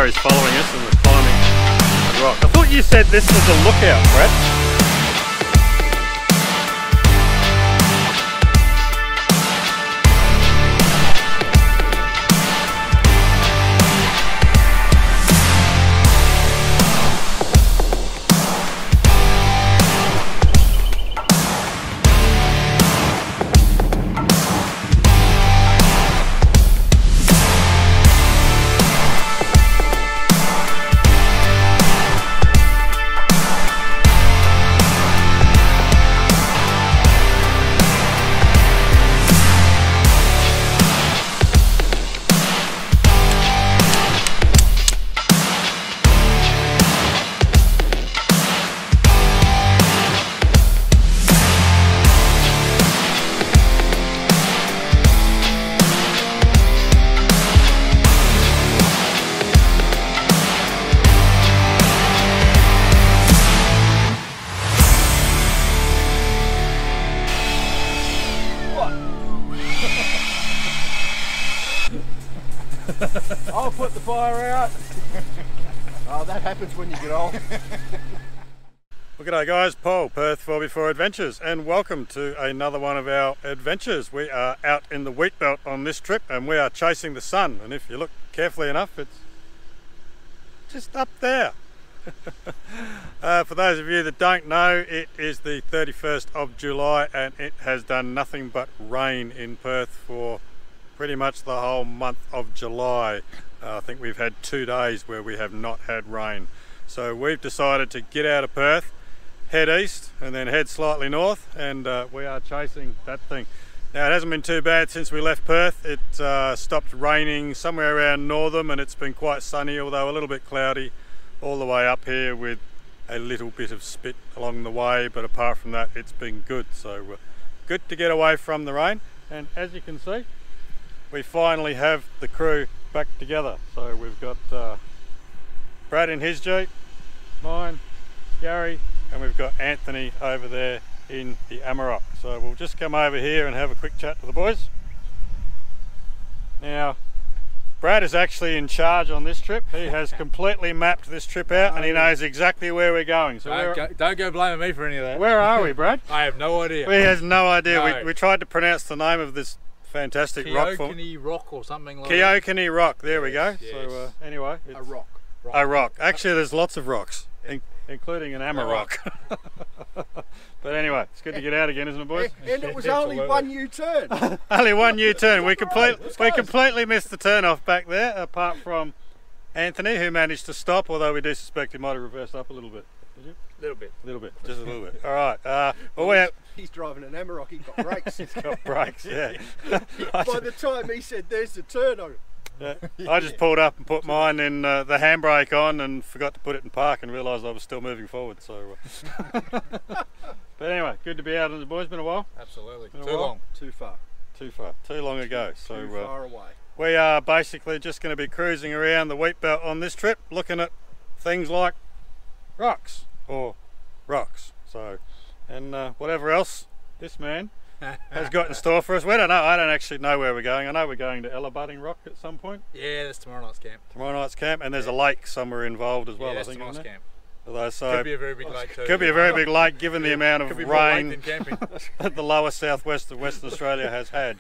Gary's following us and we're climbing a rock. I thought you said this was a lookout, Brad. I'll put the fire out. Oh, that happens when you get old. Well, g'day guys, Paul, Perth FourbeeFour Adventures, and welcome to another one of our adventures. We are out in the Wheatbelt on this trip and we are chasing the sun, and if you look carefully enough, it's just up there. For those of you that don't know, it is the 31st of July and it has done nothing but rain in Perth for pretty much the whole month of July. I think we've had 2 days where we have not had rain. So we've decided to get out of Perth, head east and then head slightly north, and we are chasing that thing. Now it hasn't been too bad since we left Perth. It stopped raining somewhere around Northam and it's been quite sunny, although a little bit cloudy all the way up here with a little bit of spit along the way, but apart from that it's been good. So good to get away from the rain, and as you can see, we finally have the crew back together. So we've got Brad in his Jeep, mine, Gary, and we've got Anthony over there in the Amarok. So we'll just come over here and have a quick chat to the boys. Now, Brad is actually in charge on this trip. He has completely mapped this trip out and he knows exactly where we're going. So don't go blaming me for any of that. Where are we, Brad? I have no idea. He has no idea. No. We tried to pronounce the name of this fantastic rock form. Keokini Rock or something like Keokini Rock, there we go. Yes. So anyway, it's A rock. a rock. Actually there's lots of rocks, including an Amarok. But anyway, it's good to get out again, isn't it, boys? And it was only one U-turn. Only one U-turn. We completely missed the turn off back there, apart from Anthony, who managed to stop, although we do suspect he might have reversed up a little bit. Did you? A little bit. Just a little bit. All right. Well, He's driving an Amarok, he's got brakes. he's got brakes, yeah. By the time he said, there's the turn on. Yeah. I just pulled up and put mine in the handbrake on and forgot to put it in park and realised I was still moving forward. So, but anyway, good to be out, the boys. Been a while. Absolutely. Too long. Too far. Too far. Too long ago. So Too far away. we are basically just going to be cruising around the Wheatbelt on this trip, looking at things like rocks or rocks. So, and whatever else this man has got in store for us. We don't know. I don't actually know where we're going. I know we're going to Ellabutting Rock at some point. Yeah, that's tomorrow night's camp. Tomorrow night's camp, and there's a lake somewhere involved as well. Yeah, I think tomorrow's camp. Although, so Could be a very big lake too. Could be a very big lake, given the amount of Could be more lake rain than camping. that the lower southwest of Western Australia has had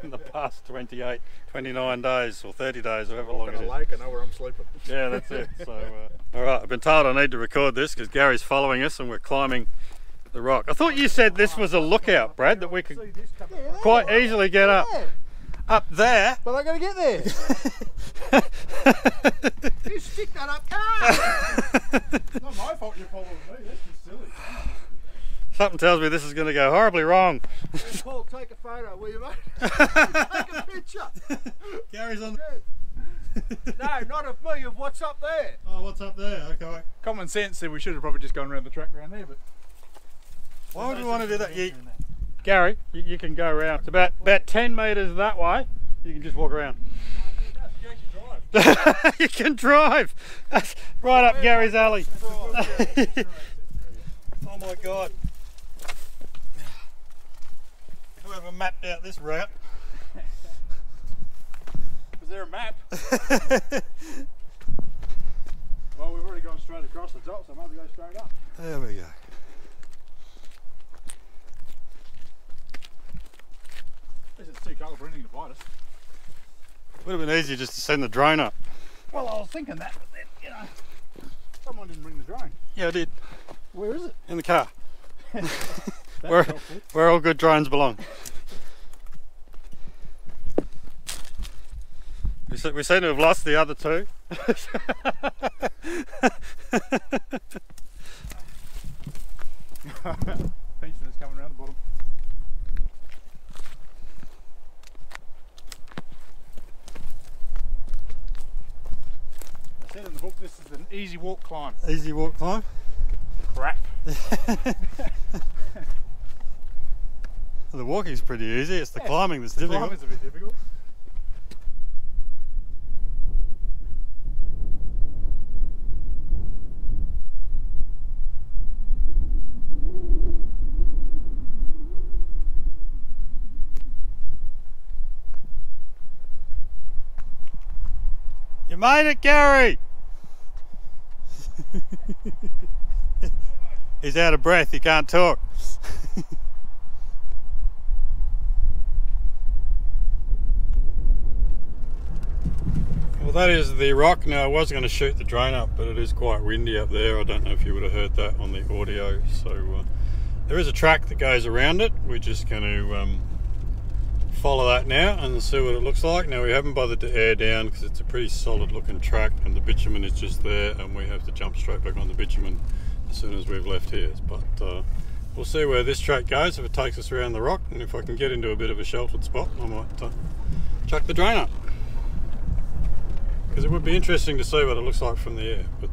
in the past 28, 29 days or 30 days, however long it is. Lake, I know where I'm sleeping. Yeah, that's it. So, all right, I've been told I need to record this because Gary's following us and we're climbing the rock. I thought you said this was a lookout, Brad, that we could quite easily get up. Up there. But I gotta get there. You stick that up. Not my fault you're following me, that's just silly. Something tells me this is going to go horribly wrong. Paul, take a photo, will you, mate? Take a picture. Gary's on. No, not of me, of what's up there. Oh, what's up there? Okay. Common sense said we should have probably just gone around the track around there, but Why would we want to do that? Gary, you can go around. It's about 10 metres that way. You can just walk around. You can drive. That's right up Gary's alley. Oh my God. Whoever mapped out this route. Was there a map? run straight across the top, so maybe go straight up. There we go. This is too cold for anything to bite us. Would have been easier just to send the drone up. Well, I was thinking that, but then, you know, someone didn't bring the drone. Yeah, I did. Where is it? In the car. That's where all good drones belong. We seem to have lost the other two. Pensioners coming around the bottom. I said in the book this is an easy walk climb. Easy walk climb. Crap. The walking's pretty easy, it's the climbing that's difficult. Climbing's a bit difficult. You made it, Gary! He's out of breath, he can't talk. Well, that is the rock. Now, I was going to shoot the drone up, but it is quite windy up there. I don't know if you would have heard that on the audio. So there is a track that goes around it. We're just going to follow that now and see what it looks like. Now, we haven't bothered to air down because it's a pretty solid looking track and the bitumen is just there, and we have to jump straight back on the bitumen as soon as we've left here. But we'll see where this track goes, if it takes us around the rock, and if I can get into a bit of a sheltered spot, I might chuck the drone up. Because it would be interesting to see what it looks like from the air. But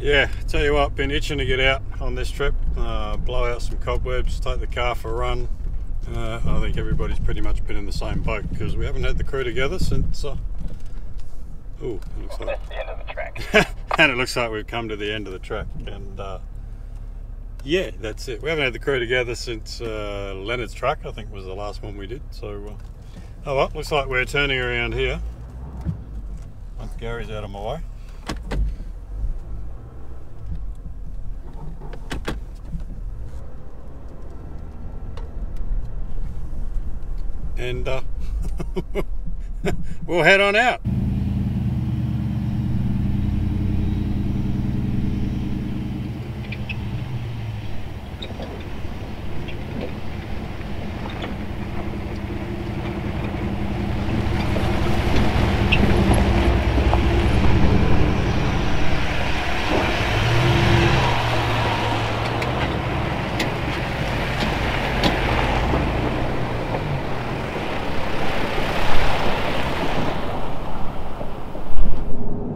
yeah, tell you what, been itching to get out on this trip, blow out some cobwebs, take the car for a run. I think everybody's pretty much been in the same boat because we haven't had the crew together since ooh, it looks like that's the end of the track. and it looks like we've come to the end of the track, and yeah, that's it. We haven't had the crew together since Leonard's truck, I think, was the last one we did. So oh well, looks like we're turning around here once Gary's out of my way. And we'll head on out.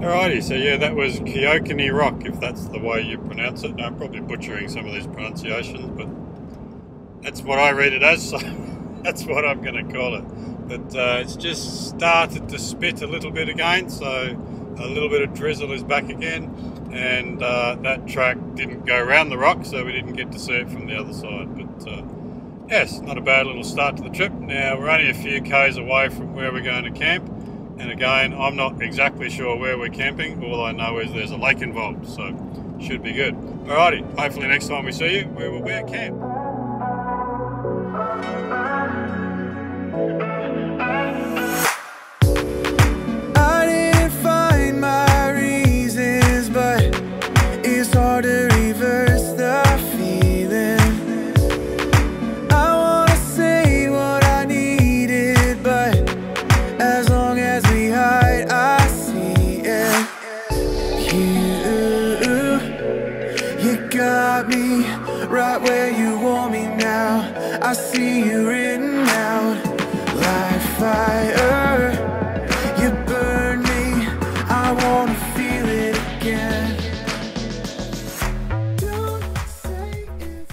Alrighty, so yeah, that was Keokini Rock, if that's the way you pronounce it. Now, I'm probably butchering some of these pronunciations, but that's what I read it as, so that's what I'm going to call it. But it's just started to spit a little bit again, so a little bit of drizzle is back again, and that track didn't go around the rock, so we didn't get to see it from the other side. But yes, not a bad little start to the trip. Now, we're only a few k's away from where we're going to camp. And again, I'm not exactly sure where we're camping. All I know is there's a lake involved, so should be good. Alrighty, hopefully next time we see you, we will be at camp. I didn't find my reasons, but it's hard to reverse the feeling. I wanna say what I needed, but as long as we hide, I see it. You got me right where you want me now. I see you written out like fire. You burn me, I wanna feel it again. Don't say it's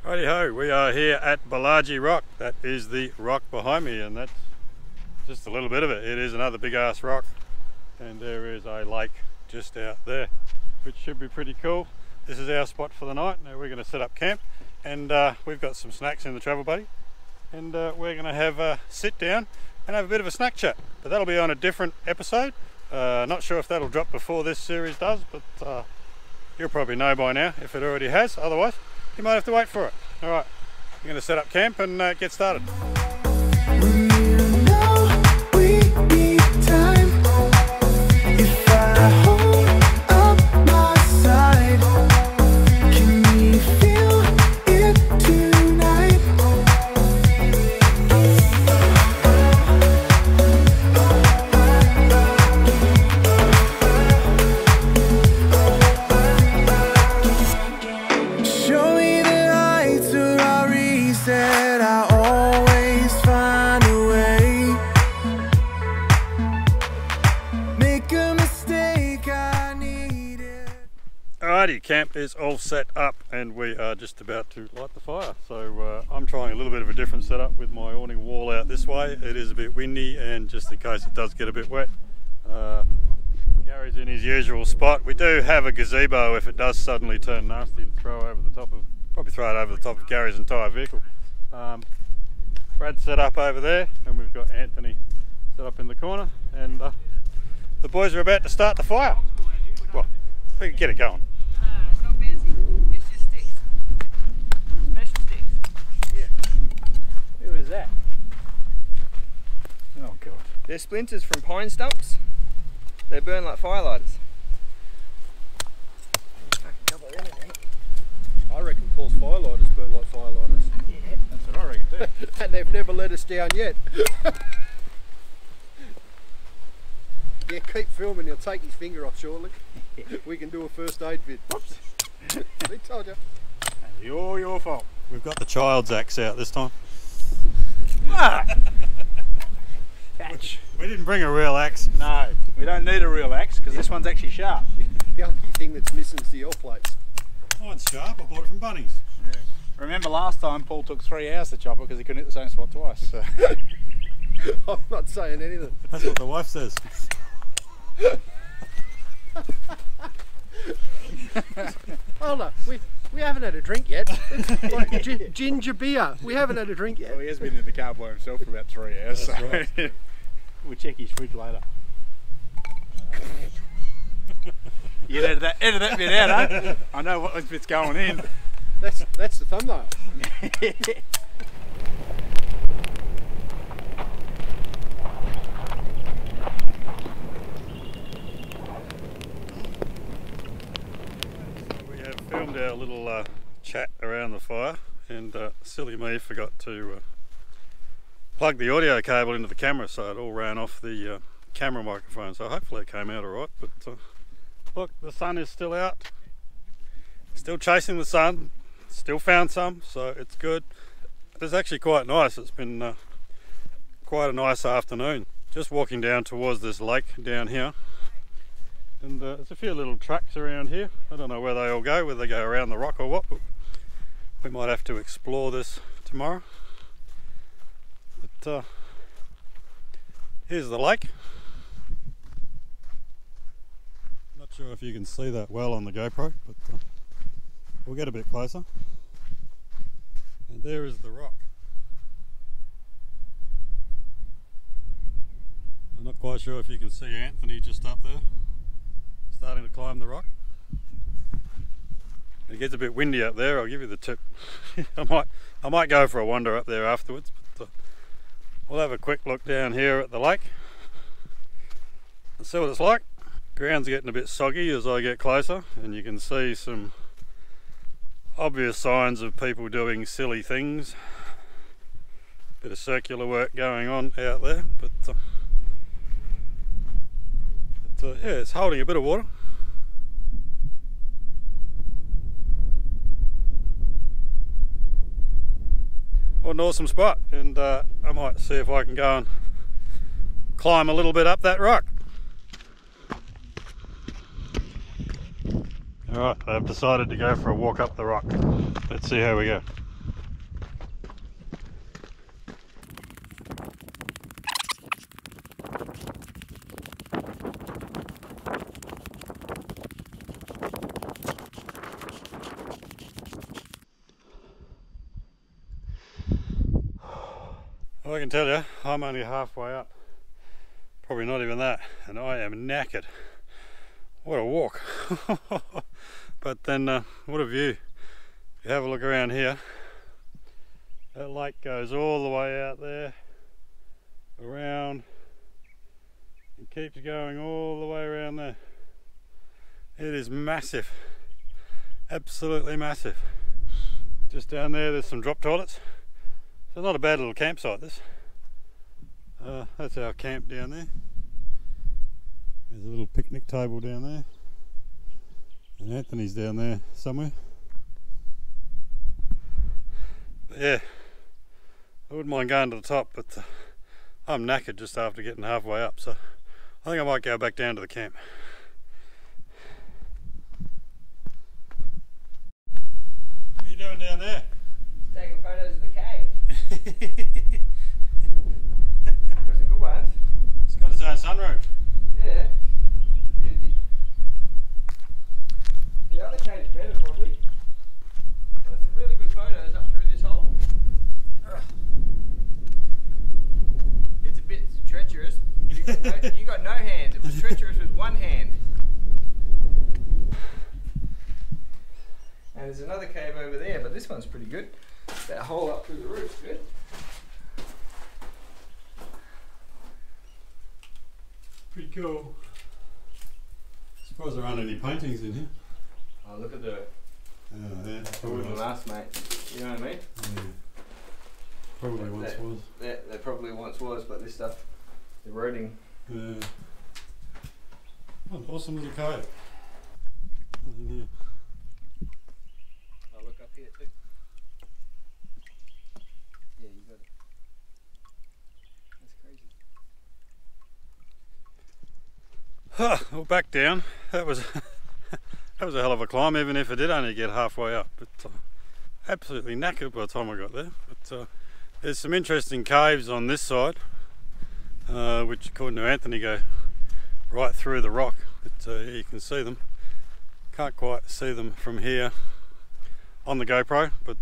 Righty ho, we are here at Balaji Rock. That is the rock behind me, and that's just a little bit of it. It is another big ass rock, and there is a lake just out there, which should be pretty cool. This is our spot for the night. Now we're going to set up camp, and we've got some snacks in the travel buddy, and we're going to have a sit down and have a bit of a snack chat. But that'll be on a different episode. Not sure if that'll drop before this series does, but you'll probably know by now if it already has. Otherwise, you might have to wait for it. Alright, I'm going to set up camp and get started. Alrighty, camp is all set up and we are just about to light the fire. So I'm trying a little bit of a different setup with my awning wall out this way. It is a bit windy, and just in case it does get a bit wet, Gary's in his usual spot. We do have a gazebo if it does suddenly turn nasty to throw over the top of, probably throw it over the top of Gary's entire vehicle. Brad's set up over there, and we've got Anthony set up in the corner, and the boys are about to start the fire. Well, we can get it going. It's not fancy. It's just sticks. Special sticks. Yeah. Who is that? Oh god. They're splinters from pine stumps. They burn like firelighters. I reckon Paul's firelighters burn like firelighters. Yeah. That's what I reckon too. And they've never let us down yet. Yeah, keep filming, he'll take his finger off shortly. We can do a first aid vid. Whoops. We told you. It's all your fault. We've got the child's axe out this time. We didn't bring a real axe. No, we don't need a real axe because this one's actually sharp. The only thing that's missing is the L plates. Mine's sharp, I bought it from Bunnings. Yeah. Remember last time Paul took 3 hours to chop it because he couldn't hit the same spot twice. So. I'm not saying anything. That's what the wife says. Hold on, we haven't had a drink yet. It's like ginger beer. We haven't had a drink yet. Well, he has been in the car by himself for about 3 hours. That's so. right. We'll check his fridge later. You edit that bit out, huh? I know what bit's going in. That's the thumbnail. We have filmed our little chat around the fire, and silly me forgot to plug the audio cable into the camera, so it all ran off the camera microphone. So hopefully it came out alright. But look, the sun is still out, still chasing the sun, still found some, so it's good. It's actually quite nice. It's been quite a nice afternoon. Just walking down towards this lake down here, and there's a few little tracks around here. I don't know where they all go, whether they go around the rock or what, but we might have to explore this tomorrow. But here's the lake. Not sure if you can see that well on the GoPro, but we'll get a bit closer. And there is the rock. I'm not quite sure if you can see Anthony just up there, starting to climb the rock. It gets a bit windy up there, I'll give you the tip. I might go for a wander up there afterwards, but we'll have a quick look down here at the lake and see what it's like. Ground's getting a bit soggy as I get closer, and you can see some obvious signs of people doing silly things. Bit of circular work going on out there, but yeah, it's holding a bit of water. What an awesome spot, and I might see if I can go and climb a little bit up that rock. Alright, I've decided to go for a walk up the rock. Let's see how we go. I can tell you, I'm only halfway up. Probably not even that, and I am knackered. What a walk. But then what a view. If you have a look around here, that lake goes all the way out there, around, and keeps going all the way around there. It is massive, absolutely massive. Just down there there's some drop toilets, so not a bad little campsite this. That's our camp down there. There's a little picnic table down there, and Anthony's down there somewhere. But yeah, I wouldn't mind going to the top, but I'm knackered just after getting halfway up, so I think I might go back down to the camp. What are you doing down there? Taking photos of the cave. Got some good ones. It's got its own sunroof. Yeah. Beauty. The other cave's better probably. Got some really good photos up through this hole. It's a bit treacherous. You got no hands. It was treacherous with one hand. And there's another cave over there, but this one's pretty good. That hole up through the roof's good. Pretty cool. Surprised there aren't any paintings in here. Oh, look at the Yeah, wooden last, mate. You know what I mean? Yeah. Probably once was. There probably once was, but this stuff, eroding. Yeah. Oh, awesome little cave. Nothing here. I'll look up here too. Yeah, you got it. That's crazy. Well, back down. That was that was a hell of a climb, even if I did only get halfway up. But absolutely knackered by the time I got there. But there's some interesting caves on this side, which according to Anthony go right through the rock. But you can see them. Can't quite see them from here on the GoPro, but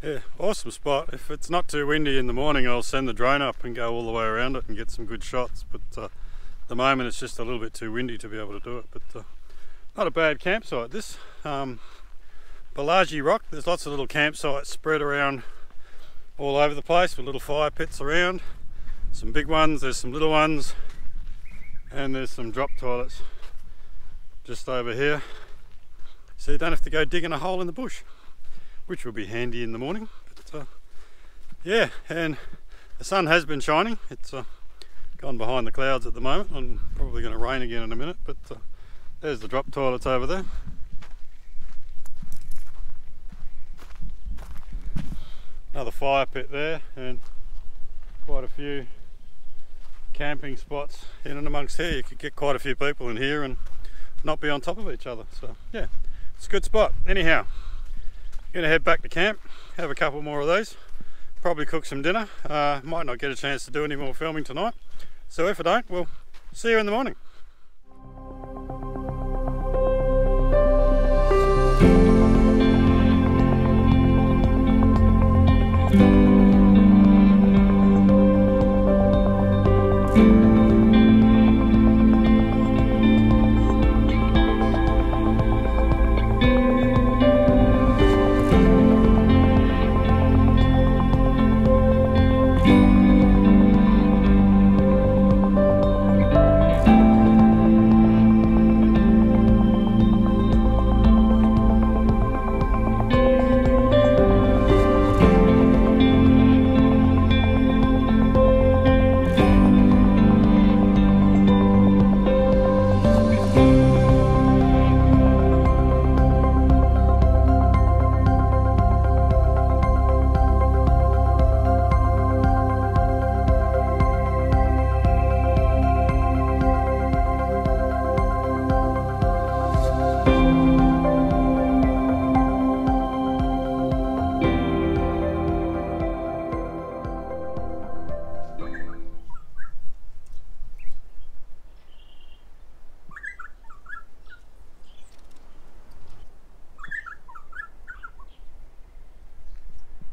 yeah, awesome spot. If it's not too windy in the morning, I'll send the drone up and go all the way around it and get some good shots. But at the moment it's just a little bit too windy to be able to do it. But not a bad campsite this. Balaji Rock, there's lots of little campsites spread around all over the place with little fire pits around. Some big ones, there's some little ones, and there's some drop toilets just over here. So you don't have to go digging a hole in the bush, which will be handy in the morning. But yeah, and the sun has been shining. It's gone behind the clouds at the moment and probably going to rain again in a minute. But there's the drop toilets over there. Another fire pit there, and quite a few camping spots in and amongst here. You could get quite a few people in here and not be on top of each other. So yeah, it's a good spot. Anyhow, gonna head back to camp, have a couple more of these, probably cook some dinner. Might not get a chance to do any more filming tonight, so if I don't, we'll see you in the morning.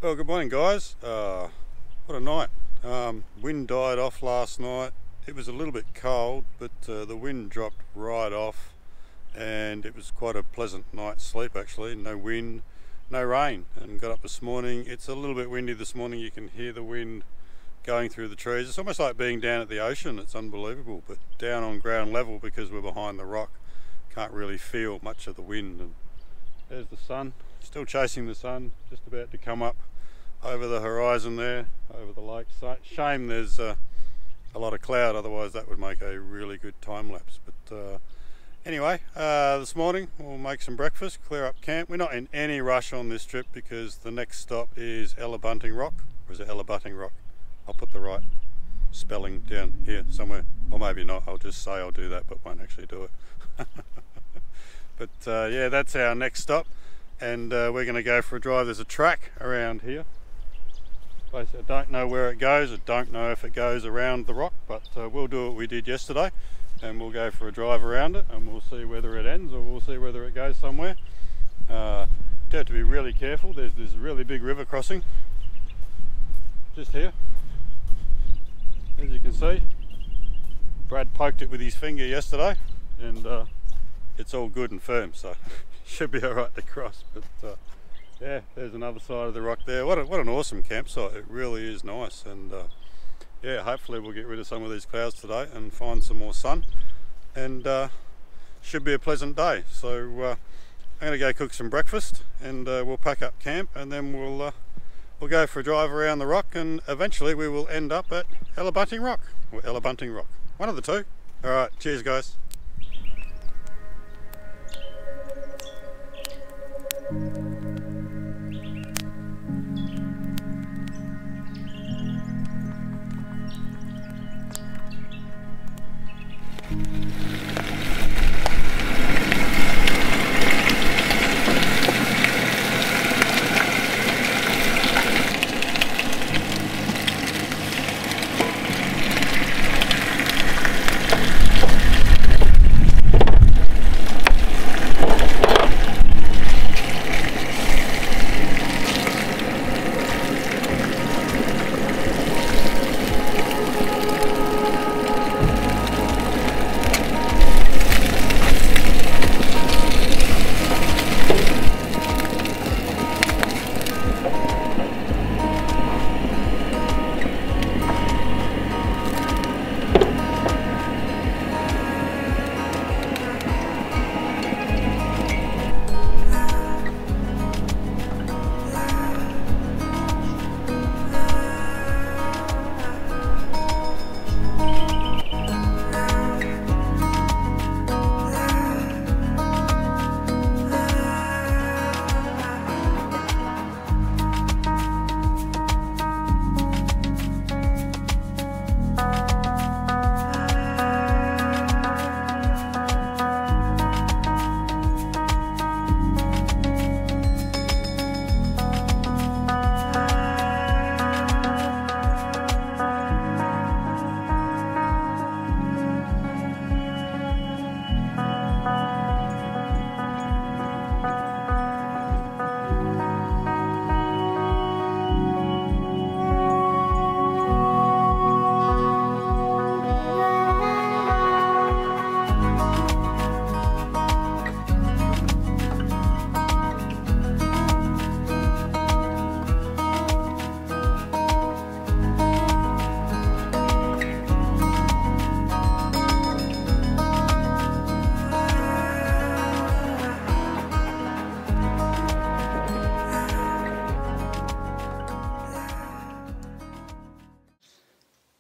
Well, good morning guys. What a night. Wind died off last night. It was a little bit cold, but the wind dropped right off, and it was quite a pleasant night's sleep actually. No wind, no rain, and got up this morning. It's a little bit windy this morning. You can hear the wind going through the trees. It's almost like being down at the ocean. It's unbelievable, but down on ground level because we're behind the rock, can't really feel much of the wind. And there's the sun, still chasing the sun, just about to come up over the horizon there, over the lake. Shame there's a lot of cloud, otherwise that would make a really good time lapse. But anyway, this morning we'll make some breakfast, clear up camp. We're not in any rush on this trip because the next stop is Bunting Rock, or is it Bunting Rock? I'll put the right spelling down here somewhere, or maybe not. I'll just say I'll do that but won't actually do it. But yeah, that's our next stop, and we're going to go for a drive. There's a track around here. Basically, I don't know where it goes. I don't know if it goes around the rock, but we'll do what we did yesterday, and we'll go for a drive around it, and we'll see whether it ends or we'll see whether it goes somewhere. You have to be really careful. There's this really big river crossing just here, as you can see. Brad poked it with his finger yesterday, and it's all good and firm, so should be all right to cross. But yeah, there's another side of the rock there. What an awesome campsite. It really is nice, and yeah, hopefully we'll get rid of some of these clouds today and find some more sun, and should be a pleasant day. So I'm going to go cook some breakfast, and we'll pack up camp, and then we'll go for a drive around the rock, and eventually we will end up at Bunting Rock, or Bunting Rock, one of the two. Alright, cheers guys.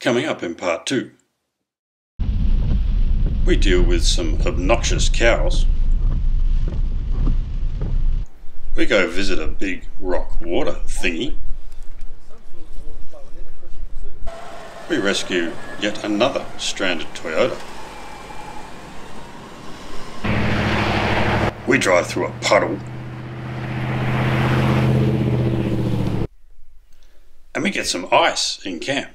Coming up in part 2, we deal with some obnoxious cows. We go visit a big rock water thingy. We rescue yet another stranded Toyota. We drive through a puddle. And we get some ice in camp.